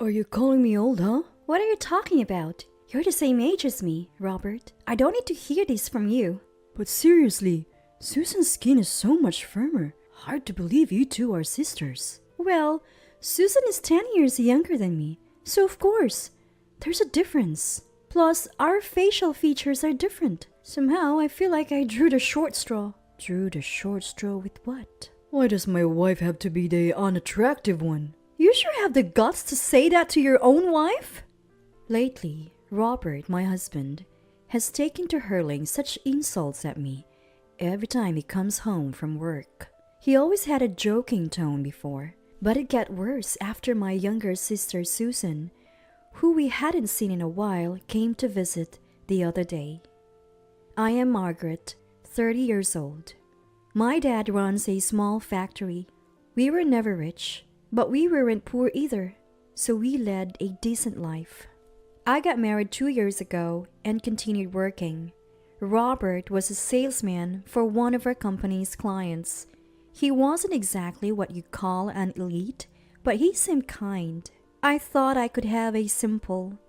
Are you calling me old, huh? What are you talking about? You're the same age as me, Robert. I don't need to hear this from you. But seriously, Susan's skin is so much firmer. Hard to believe you two are sisters. Well, Susan is 10 years younger than me, so of course, there's a difference. Plus, our facial features are different. Somehow, I feel like I drew the short straw. Drew the short straw with what? Why does my wife have to be the unattractive one? You sure have the guts to say that to your own wife? Lately, Robert, my husband, has taken to hurling such insults at me every time he comes home from work. He always had a joking tone before, but it got worse after my younger sister Susan, who we hadn't seen in a while, came to visit the other day. I am Margaret, 30 years old. My dad runs a small factory. We were never rich, but we weren't poor either, so we led a decent life. I got married 2 years ago and continued working. Robert was a salesman for one of our company's clients. He wasn't exactly what you call an elite, but he seemed kind. I thought I could have a simple,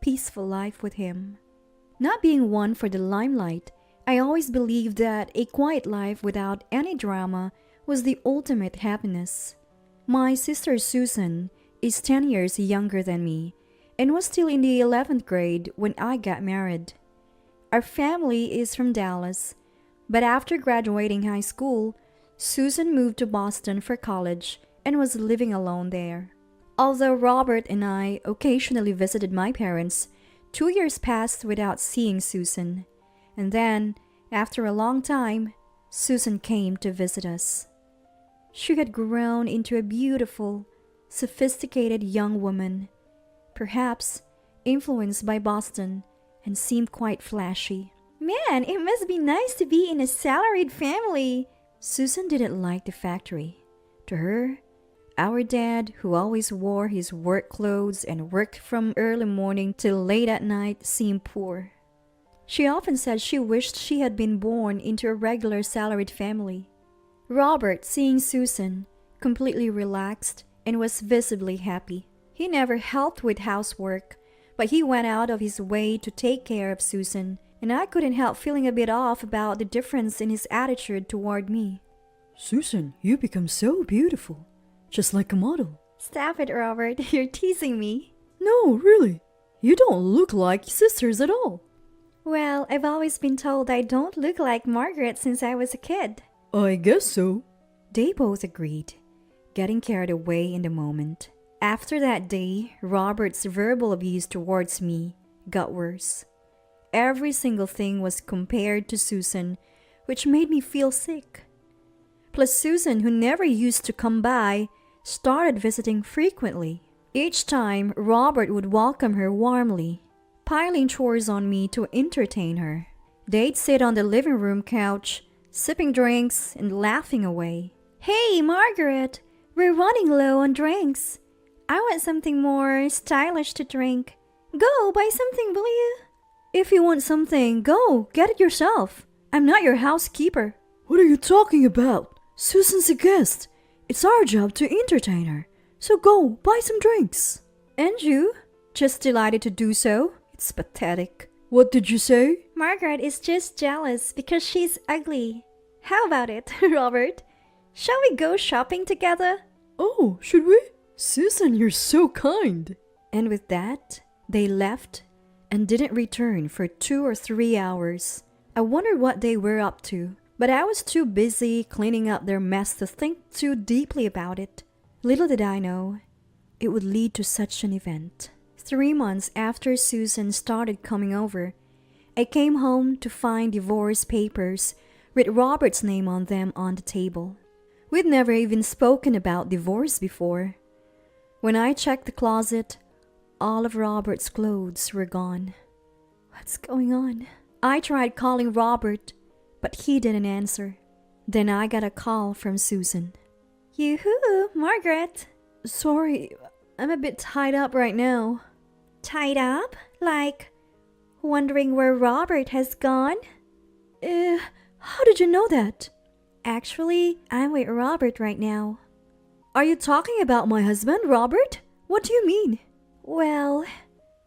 peaceful life with him. Not being one for the limelight, I always believed that a quiet life without any drama was the ultimate happiness. My sister Susan is 10 years younger than me and was still in the 11th grade when I got married. Our family is from Dallas, but after graduating high school, Susan moved to Boston for college and was living alone there. Although Robert and I occasionally visited my parents, 2 years passed without seeing Susan. And then, after a long time, Susan came to visit us. She had grown into a beautiful, sophisticated young woman, perhaps influenced by Boston, and seemed quite flashy. Man, it must be nice to be in a salaried family. Susan didn't like the factory. To her, our dad, who always wore his work clothes and worked from early morning till late at night, seemed poor. She often said she wished she had been born into a regular salaried family. Robert, seeing Susan, completely relaxed and was visibly happy. He never helped with housework, but he went out of his way to take care of Susan, and I couldn't help feeling a bit off about the difference in his attitude toward me. Susan, you become so beautiful, just like a model. Stop it, Robert. You're teasing me. No, really. You don't look like sisters at all. Well, I've always been told I don't look like Margaret since I was a kid. I guess so. They both agreed, getting carried away in the moment. After that day, Robert's verbal abuse towards me got worse. Every single thing was compared to Susan, which made me feel sick. Plus Susan, who never used to come by, started visiting frequently. Each time, Robert would welcome her warmly, piling chores on me to entertain her. They'd sit on the living room couch, sipping drinks and laughing away. Hey, Margaret, we're running low on drinks. I want something more stylish to drink. Go, buy something, will you? If you want something, go, get it yourself. I'm not your housekeeper. What are you talking about? Susan's a guest. It's our job to entertain her. So go, buy some drinks. And you? Just delighted to do so? It's pathetic. What did you say? Margaret is just jealous because she's ugly. How about it, Robert? Shall we go shopping together? Oh, should we? Susan, you're so kind. And with that, they left and didn't return for 2 or 3 hours. I wondered what they were up to, but I was too busy cleaning up their mess to think too deeply about it. Little did I know, it would lead to such an event. 3 months after Susan started coming over, I came home to find divorce papers with Robert's name on them on the table. We'd never even spoken about divorce before. When I checked the closet, all of Robert's clothes were gone. What's going on? I tried calling Robert, but he didn't answer. Then I got a call from Susan. Yoo-hoo, Margaret. Sorry, I'm a bit tied up right now. Tied up? Like, wondering where Robert has gone? How did you know that? Actually, I'm with Robert right now. Are you talking about my husband, Robert? What do you mean? Well,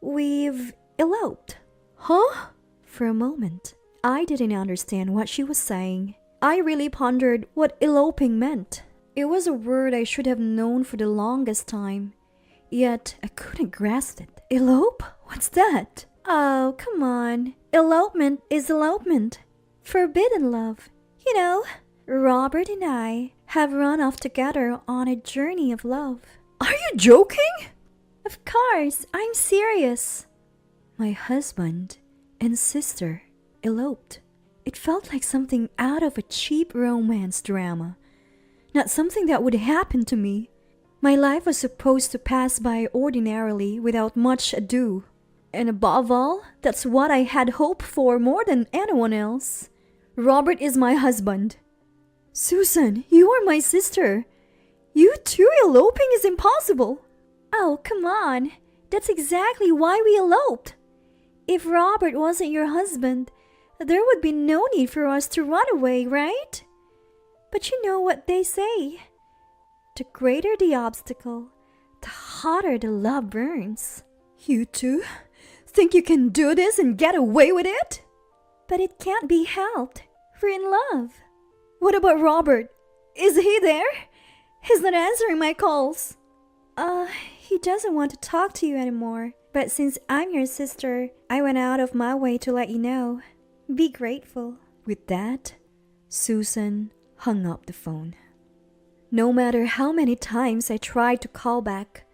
we've eloped. Huh? For a moment, I didn't understand what she was saying. I really pondered what eloping meant. It was a word I should have known for the longest time, yet I couldn't grasp it. Elope? What's that? Oh, come on. Elopement is elopement. Forbidden love. You know, Robert and I have run off together on a journey of love. Are you joking? Of course, I'm serious. My husband and sister eloped. It felt like something out of a cheap romance drama, not something that would happen to me. My life was supposed to pass by ordinarily without much ado. And above all, that's what I had hoped for more than anyone else. Robert is my husband. Susan, you are my sister. You two eloping is impossible. Oh, come on. That's exactly why we eloped. If Robert wasn't your husband, there would be no need for us to run away, right? But you know what they say. The greater the obstacle, the hotter the love burns. You two think you can do this and get away with it? But it can't be helped. We're in love. What about Robert? Is he there? He's not answering my calls. He doesn't want to talk to you anymore. But since I'm your sister, I went out of my way to let you know. Be grateful. With that, Susan hung up the phone. No matter how many times I tried to call back,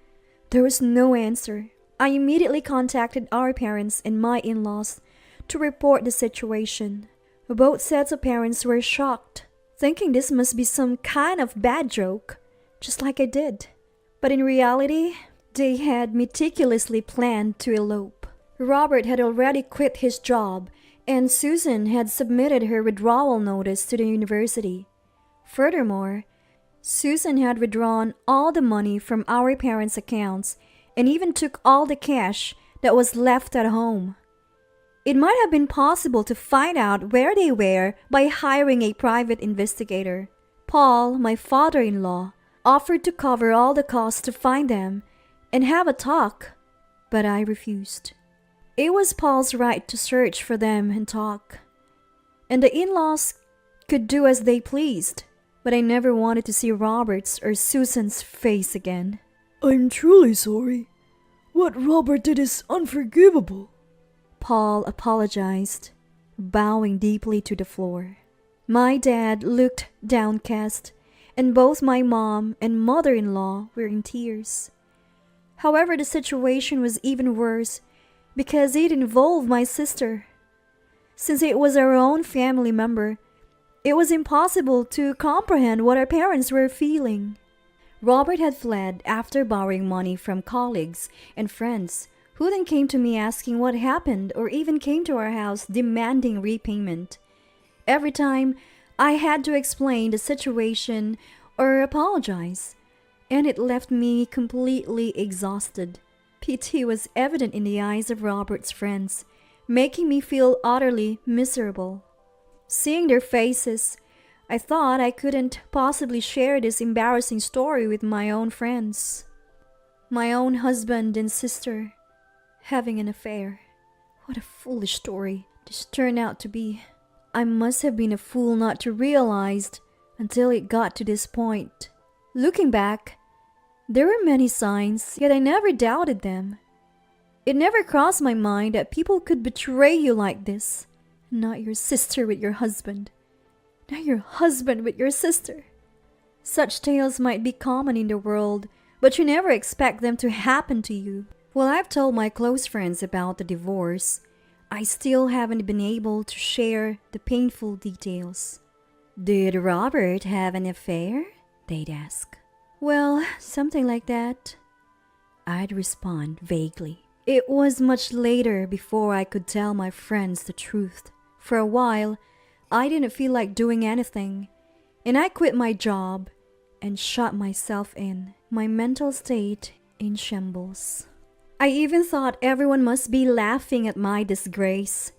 there was no answer. I immediately contacted our parents and my in-laws to report the situation. Both sets of parents were shocked, thinking this must be some kind of bad joke, just like I did. But in reality, they had meticulously planned to elope. Robert had already quit his job, and Susan had submitted her withdrawal notice to the university. Furthermore, Susan had withdrawn all the money from our parents' accounts and even took all the cash that was left at home. It might have been possible to find out where they were by hiring a private investigator. Paul, my father-in-law, offered to cover all the costs to find them and have a talk, but I refused. It was Paul's right to search for them and talk, and the in-laws could do as they pleased, but I never wanted to see Robert's or Susan's face again. I'm truly sorry. What Robert did is unforgivable. Paul apologized, bowing deeply to the floor. My dad looked downcast, and both my mom and mother-in-law were in tears. However, the situation was even worse because it involved my sister. Since it was our own family member, it was impossible to comprehend what our parents were feeling. Robert had fled after borrowing money from colleagues and friends, who then came to me asking what happened or even came to our house demanding repayment. Every time, I had to explain the situation or apologize, and it left me completely exhausted. Pity was evident in the eyes of Robert's friends, making me feel utterly miserable. Seeing their faces, I thought I couldn't possibly share this embarrassing story with my own friends. My own husband and sister having an affair. What a foolish story this turned out to be. I must have been a fool not to realize until it got to this point. Looking back, there were many signs, yet I never doubted them. It never crossed my mind that people could betray you like this. Not your sister with your husband. Not your husband with your sister. Such tales might be common in the world, but you never expect them to happen to you. While I've told my close friends about the divorce, I still haven't been able to share the painful details. Did Robert have an affair? They'd ask. Well, something like that. I'd respond vaguely. It was much later before I could tell my friends the truth. For a while, I didn't feel like doing anything, and I quit my job and shut myself in, my mental state in shambles. I even thought everyone must be laughing at my disgrace.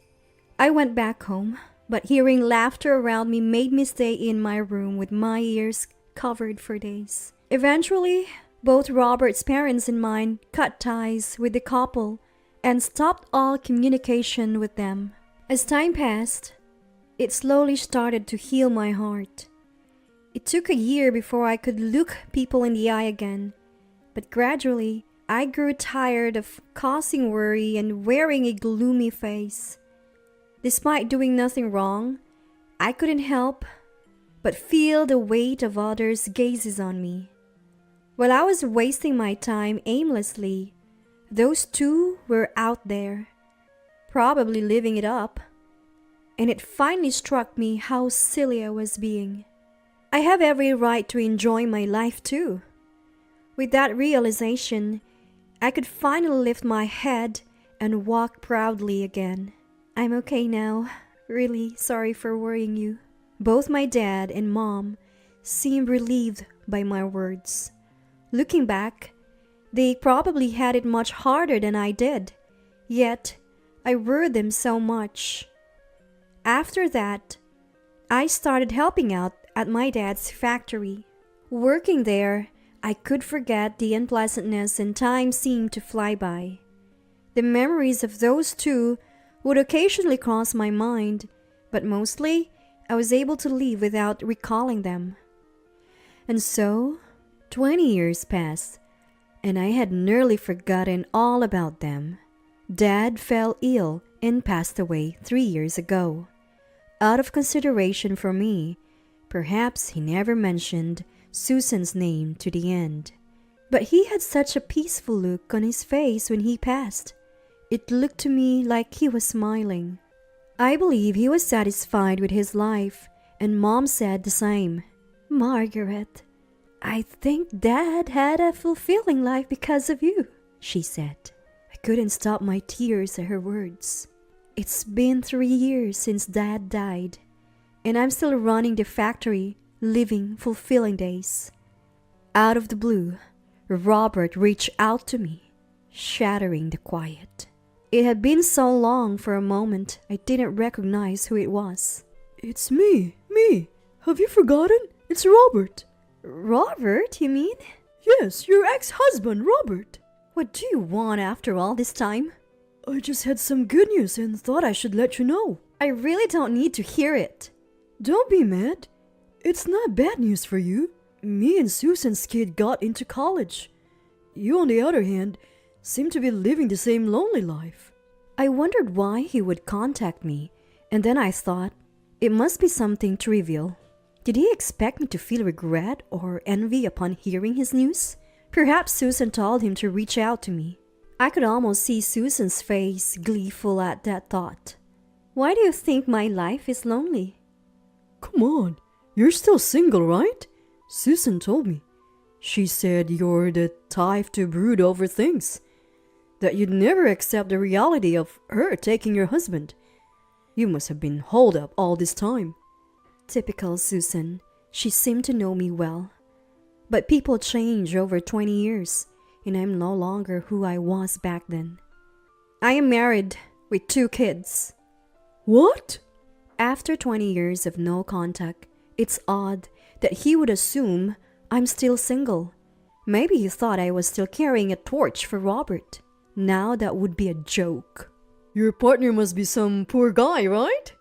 I went back home, but hearing laughter around me made me stay in my room with my ears covered for days. Eventually, Both Robert's parents and mine cut ties with the couple and stopped all communication with them. As time passed, it slowly started to heal my heart. It took a year before I could look people in the eye again, but gradually I grew tired of causing worry and wearing a gloomy face. Despite doing nothing wrong, I couldn't help but feel the weight of others' gazes on me. While I was wasting my time aimlessly, those two were out there, probably living it up. And it finally struck me how silly I was being. I have every right to enjoy my life too. With that realization, I could finally lift my head and walk proudly again. I'm okay now. Really sorry for worrying you. Both my dad and mom seemed relieved by my words. Looking back, they probably had it much harder than I did. Yet, I worried them so much. After that, I started helping out at my dad's factory. Working there, I could forget the unpleasantness and time seemed to fly by. The memories of those two would occasionally cross my mind, but mostly I was able to leave without recalling them. And so, 20 years passed, and I had nearly forgotten all about them. Dad fell ill and passed away 3 years ago. Out of consideration for me, perhaps he never mentioned Susan's name to the end. But he had such a peaceful look on his face when he passed. It looked to me like he was smiling. I believe he was satisfied with his life, and Mom said the same. Margaret, I think Dad had a fulfilling life because of you, she said. I couldn't stop my tears at her words. It's been 3 years since Dad died, and I'm still running the factory, living fulfilling days. Out of the blue, Robert reached out to me, shattering the quiet. It had been so long for a moment I didn't recognize who it was. It's me. Have you forgotten? It's Robert. Robert, you mean? Yes, your ex-husband, Robert. What do you want after all this time? I just had some good news and thought I should let you know. I really don't need to hear it. Don't be mad. It's not bad news for you. Me and Susan's kid got into college. You, on the other hand, seem to be living the same lonely life. I wondered why he would contact me, and then I thought, it must be something trivial. Did he expect me to feel regret or envy upon hearing his news? Perhaps Susan told him to reach out to me. I could almost see Susan's face gleeful at that thought. Why do you think my life is lonely? Come on, you're still single, right? Susan told me. She said you're the type to brood over things, that you'd never accept the reality of her taking your husband. You must have been holed up all this time. Typical Susan. She seemed to know me well. But people change over 20 years, and I'm no longer who I was back then. I am married with 2 kids. What? After 20 years of no contact, it's odd that he would assume I'm still single. Maybe he thought I was still carrying a torch for Robert. Now that would be a joke. Your partner must be some poor guy, right?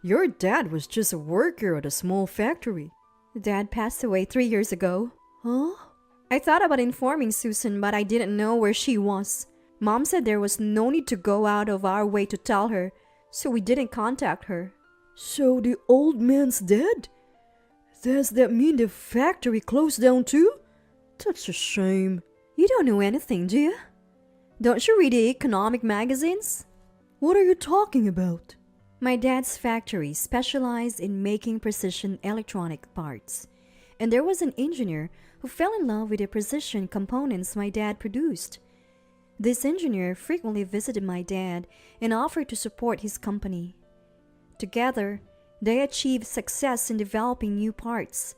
Your dad was just a worker at a small factory. Dad passed away 3 years ago. Huh? I thought about informing Susan, but I didn't know where she was. Mom said there was no need to go out of our way to tell her, so we didn't contact her. So the old man's dead? Does that mean the factory closed down too? That's a shame. You don't know anything, do you? Don't you read the economic magazines? What are you talking about? My dad's factory specialized in making precision electronic parts, and there was an engineer who fell in love with the precision components my dad produced. This engineer frequently visited my dad and offered to support his company. Together, they achieved success in developing new parts.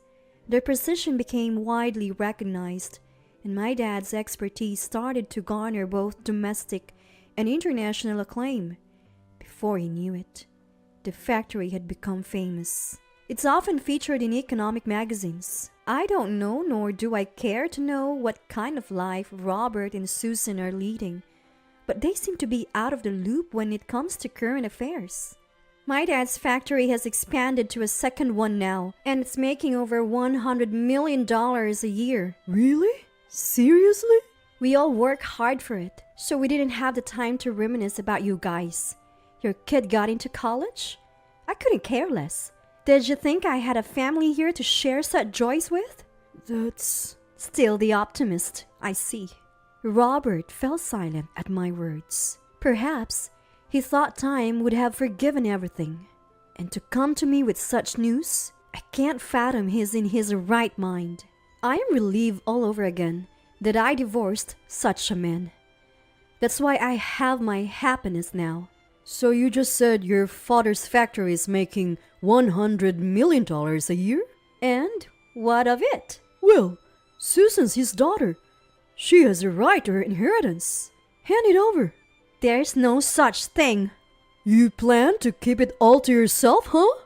Their precision became widely recognized, and my dad's expertise started to garner both domestic and international acclaim. Before he knew it, the factory had become famous. It's often featured in economic magazines. I don't know, nor do I care to know what kind of life Robert and Susan are leading, but they seem to be out of the loop when it comes to current affairs. My dad's factory has expanded to a second one now, and it's making over $100 million a year. Really? Seriously? We all work hard for it, so we didn't have the time to reminisce about you guys. Your kid got into college? I couldn't care less. Did you think I had a family here to share such joys with? That's... Still the optimist, I see. Robert fell silent at my words. Perhaps he thought time would have forgiven everything. And to come to me with such news, I can't fathom he's in his right mind. I am relieved all over again that I divorced such a man. That's why I have my happiness now. So you just said your father's factory is making $100 million a year? And what of it? Well, Susan's his daughter. She has a right to her inheritance. Hand it over. There's no such thing. You plan to keep it all to yourself, huh?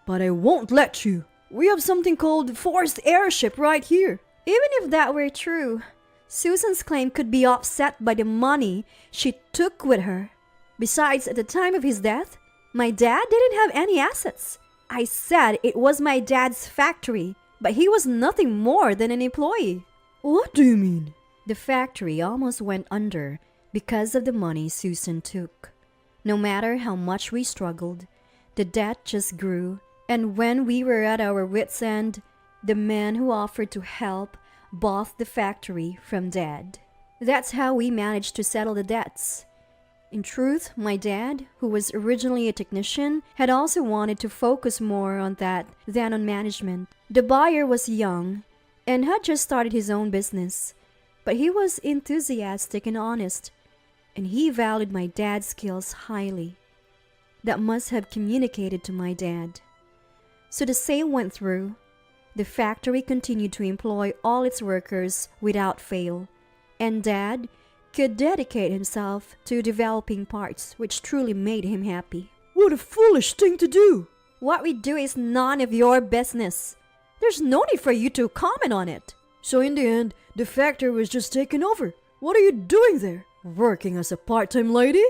But I won't let you. We have something called forced heirship right here. Even if that were true, Susan's claim could be offset by the money she took with her. Besides, at the time of his death, my dad didn't have any assets. I said it was my dad's factory, but he was nothing more than an employee. What do you mean? The factory almost went under because of the money Susan took. No matter how much we struggled, the debt just grew, and when we were at our wits' end, the man who offered to help bought the factory from Dad. That's how we managed to settle the debts. In truth, my dad, who was originally a technician, had also wanted to focus more on that than on management. The buyer was young and had just started his own business, but he was enthusiastic and honest, and he valued my dad's skills highly. That must have communicated to my dad. So the sale went through. The factory continued to employ all its workers without fail, and Dad could dedicate himself to developing parts, which truly made him happy. What a foolish thing to do! What we do is none of your business. There's no need for you to comment on it. So in the end, the factory was just taken over. What are you doing there? Working as a part-time lady?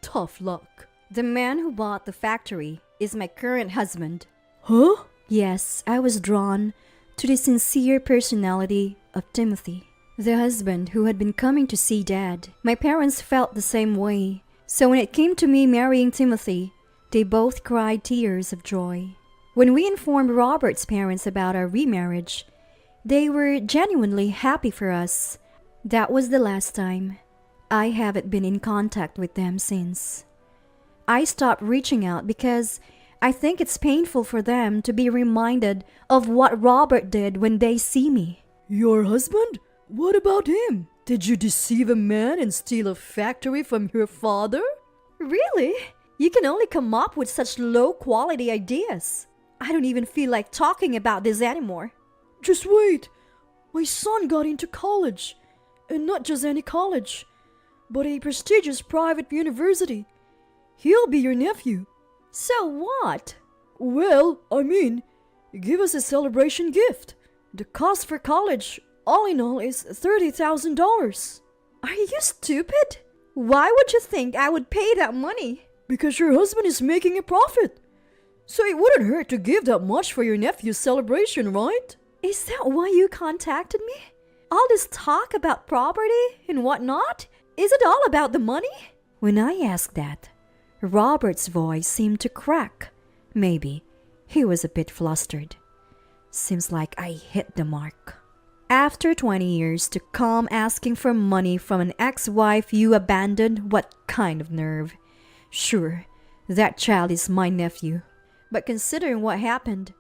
Tough luck. The man who bought the factory is my current husband. Huh? Yes, I was drawn to the sincere personality of Timothy, the husband who had been coming to see Dad. My parents felt the same way, so when it came to me marrying Timothy, they both cried tears of joy. When we informed Robert's parents about our remarriage, they were genuinely happy for us. That was the last time. I haven't been in contact with them since. I stopped reaching out because I think it's painful for them to be reminded of what Robert did when they see me. Your husband? What about him? Did you deceive a man and steal a factory from your father? Really? You can only come up with such low-quality ideas. I don't even feel like talking about this anymore. Just wait. My son got into college. And not just any college, but a prestigious private university. He'll be your nephew. So what? Well, give us a celebration gift. The cost for college, all in all, is $30,000. Are you stupid? Why would you think I would pay that money? Because your husband is making a profit. So it wouldn't hurt to give that much for your nephew's celebration, right? Is that why you contacted me? All this talk about property and whatnot? Is it all about the money? When I asked that, Robert's voice seemed to crack. Maybe he was a bit flustered. Seems like I hit the mark. After 20 years to come asking for money from an ex-wife you abandoned? What kind of nerve? Sure, that child is my nephew. But considering what happened,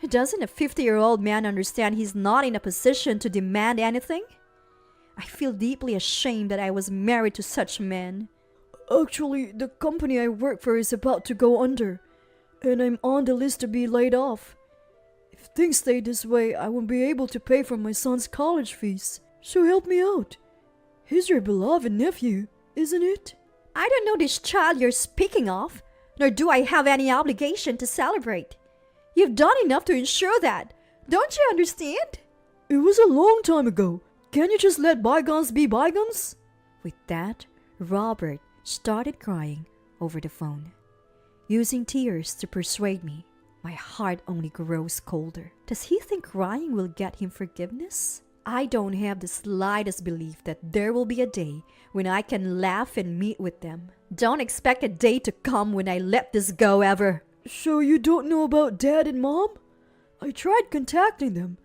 doesn't a 50-year-old man understand he's not in a position to demand anything? I feel deeply ashamed that I was married to such a man. Actually, the company I work for is about to go under, and I'm on the list to be laid off. If things stay this way, I won't be able to pay for my son's college fees. So help me out. He's your beloved nephew, isn't it? I don't know this child you're speaking of, nor do I have any obligation to celebrate. You've done enough to ensure that. Don't you understand? It was a long time ago. Can't you just let bygones be bygones? With that, Robert started crying over the phone, using tears to persuade me. My heart only grows colder. Does he think crying will get him forgiveness? I don't have the slightest belief that there will be a day when I can laugh and meet with them. Don't expect a day to come when I let this go ever. So you don't know about Dad and Mom? I tried contacting them,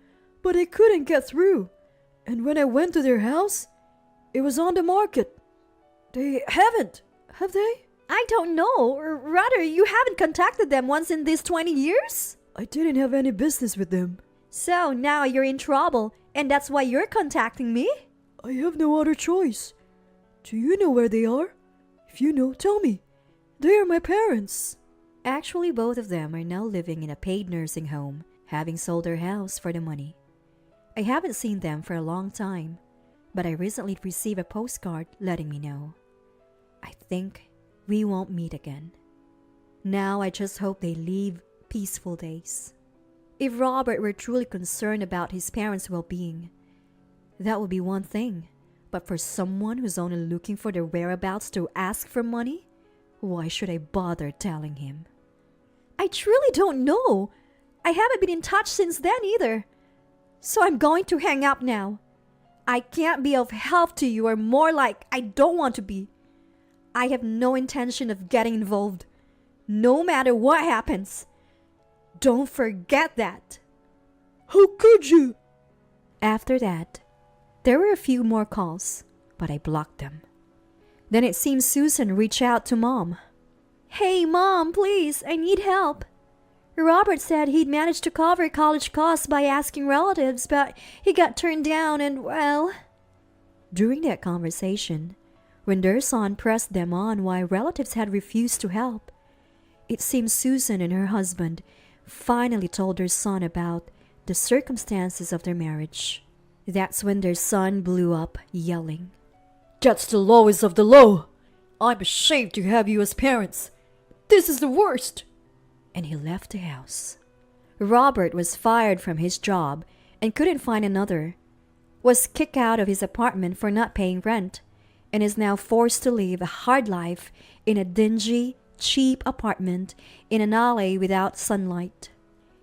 but I couldn't get through. And when I went to their house, it was on the market. They haven't, have they? I don't know. Or rather, you haven't contacted them once in these 20 years? I didn't have any business with them. So now you're in trouble, and that's why you're contacting me? I have no other choice. Do you know where they are? If you know, tell me. They are my parents. Actually, both of them are now living in a paid nursing home, having sold their house for the money. I haven't seen them for a long time, but I recently received a postcard letting me know. I think we won't meet again. Now I just hope they live peaceful days. If Robert were truly concerned about his parents' well-being, that would be one thing. But for someone who's only looking for their whereabouts to ask for money, why should I bother telling him? I truly don't know. I haven't been in touch since then either. So I'm going to hang up now. I can't be of help to you, or more like I don't want to be. I have no intention of getting involved, no matter what happens. Don't forget that. How could you? After that, there were a few more calls, but I blocked them. Then it seems Susan reached out to Mom. Hey, Mom, please, I need help. Robert said he'd managed to cover college costs by asking relatives, but he got turned down and, well... During that conversation, when their son pressed them on why relatives had refused to help, it seems Susan and her husband finally told their son about the circumstances of their marriage. That's when their son blew up, yelling, That's the lowest of the low. I'm ashamed to have you as parents. This is the worst. And he left the house. Robert was fired from his job and couldn't find another, was kicked out of his apartment for not paying rent, and is now forced to live a hard life in a dingy, cheap apartment in an alley without sunlight.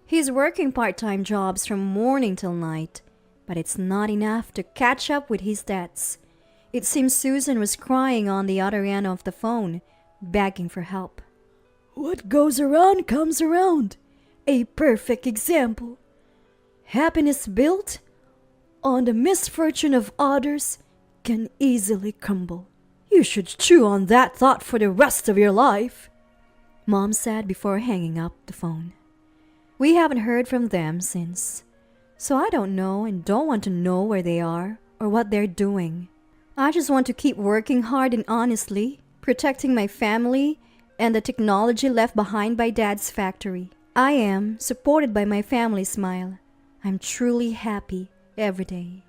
He's working part-time jobs from morning till night, but it's not enough to catch up with his debts. It seems Susan was crying on the other end of the phone, begging for help. What goes around comes around. A perfect example. Happiness built on the misfortune of others can easily crumble. You should chew on that thought for the rest of your life, Mom said before hanging up the phone. We haven't heard from them since, so I don't know and don't want to know where they are or what they're doing. I just want to keep working hard and honestly, protecting my family and the technology left behind by Dad's factory. I am supported by my family smile. I'm truly happy every day.